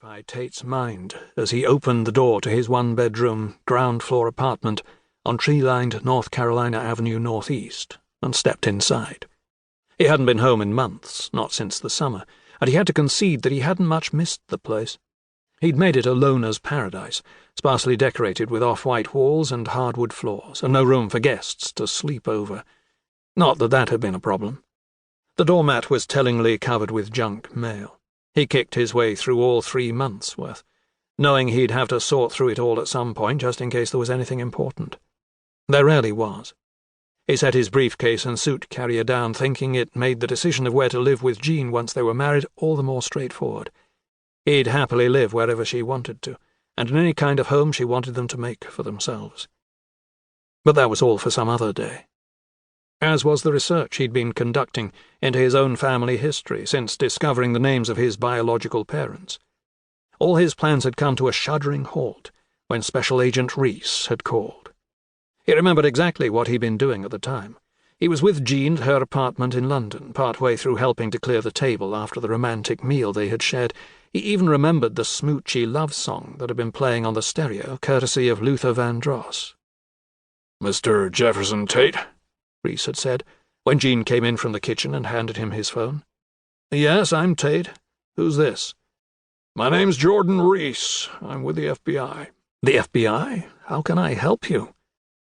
occupied Tate's mind as he opened the door to his one-bedroom, ground-floor apartment on tree-lined North Carolina Avenue Northeast and stepped inside. He hadn't been home in months, not since the summer, and he had to concede that he hadn't much missed the place. He'd made it a loner's paradise, sparsely decorated with off-white walls and hardwood floors, and no room for guests to sleep over. Not that that had been a problem. The doormat was tellingly covered with junk mail. He kicked his way through all 3 months' worth, knowing he'd have to sort through it all at some point just in case there was anything important. There rarely was. He set his briefcase and suit carrier down, thinking it made the decision of where to live with Jean once they were married all the more straightforward. He'd happily live wherever she wanted to, and in any kind of home she wanted them to make for themselves. But that was all for some other day. As was the research he'd been conducting into his own family history since discovering the names of his biological parents. All his plans had come to a shuddering halt when Special Agent Reese had called. He remembered exactly what he'd been doing at the time. He was with Jean at her apartment in London, partway through helping to clear the table after the romantic meal they had shared. He even remembered the smoochy love song that had been playing on the stereo, courtesy of Luther Vandross. "Mr. Jefferson Tayte?" Reese had said, when Jean came in from the kitchen and handed him his phone. "Yes, I'm Tayte. Who's this?" "My name's Jordan Reese. I'm with the FBI. "The FBI? How can I help you?"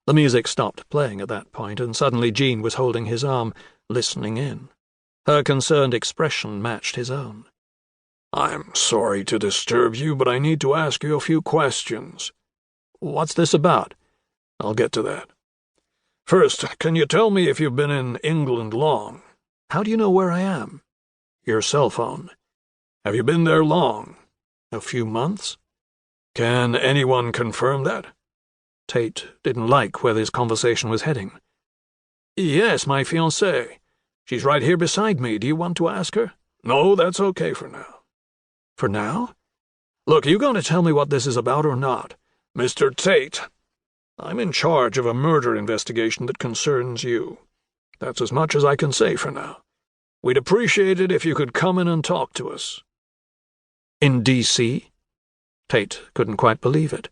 The music stopped playing at that point, and suddenly Jean was holding his arm, listening in. Her concerned expression matched his own. "I'm sorry to disturb you, but I need to ask you a few questions." "What's this about?" "I'll get to that. First, can you tell me if you've been in England long?" "How do you know where I am?" "Your cell phone. Have you been there long?" "A few months." "Can anyone confirm that?" Tayte didn't like where this conversation was heading. "Yes, my fiancée. She's right here beside me. Do you want to ask her?" "No, that's okay for now." "For now?" "Look, you going to tell me what this is about or not?" "Mr. Tayte, I'm in charge of a murder investigation that concerns you. That's as much as I can say for now. We'd appreciate it if you could come in and talk to us." "In D.C.? Tayte couldn't quite believe it.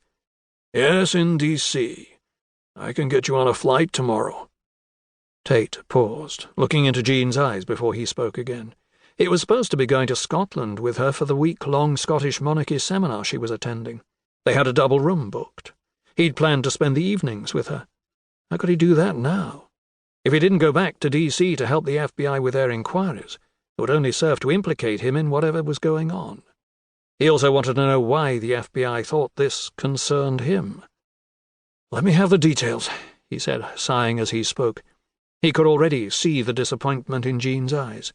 "Yes, in D.C. I can get you on a flight tomorrow." Tayte paused, looking into Jean's eyes before he spoke again. He was supposed to be going to Scotland with her for the week-long Scottish monarchy seminar she was attending. They had a double room booked. He'd planned to spend the evenings with her. How could he do that now? If he didn't go back to D.C. to help the FBI with their inquiries, it would only serve to implicate him in whatever was going on. He also wanted to know why the FBI thought this concerned him. "Let me have the details," he said, sighing as he spoke. He could already see the disappointment in Jean's eyes.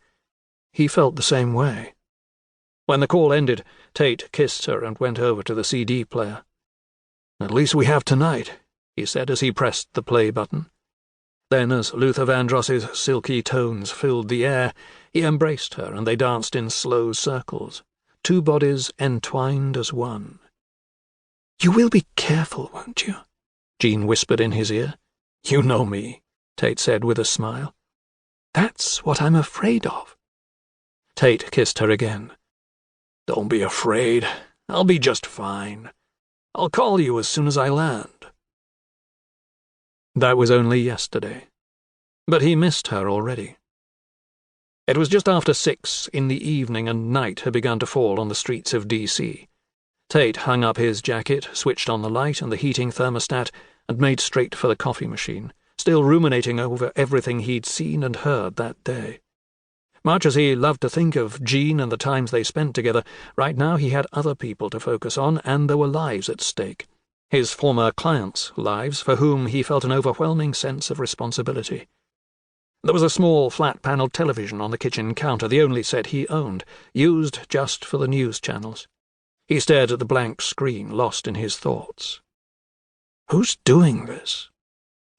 He felt the same way. When the call ended, Tayte kissed her and went over to the CD player. "At least we have tonight," he said as he pressed the play button. Then, as Luther Vandross's silky tones filled the air, he embraced her and they danced in slow circles, 2 bodies entwined as one. "You will be careful, won't you?" Jean whispered in his ear. "You know me," Tayte said with a smile. "That's what I'm afraid of." Tayte kissed her again. "Don't be afraid. I'll be just fine. I'll call you as soon as I land." That was only yesterday, but he missed her already. It was just after 6 in the evening and night had begun to fall on the streets of D.C. Tayte hung up his jacket, switched on the light and the heating thermostat, and made straight for the coffee machine, still ruminating over everything he'd seen and heard that day. Much as he loved to think of Jean and the times they spent together, right now he had other people to focus on, and there were lives at stake. His former clients' lives, for whom he felt an overwhelming sense of responsibility. There was a small, flat-panelled television on the kitchen counter, the only set he owned, used just for the news channels. He stared at the blank screen, lost in his thoughts. Who's doing this?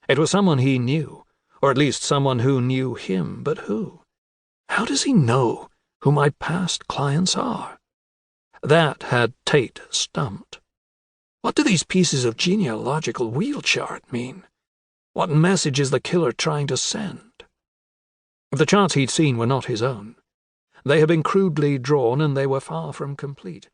It was someone he knew, or at least someone who knew him, but who? How does he know who my past clients are? That had Tayte stumped. What do these pieces of genealogical wheel chart mean? What message is the killer trying to send? The charts he'd seen were not his own. They had been crudely drawn, and they were far from complete.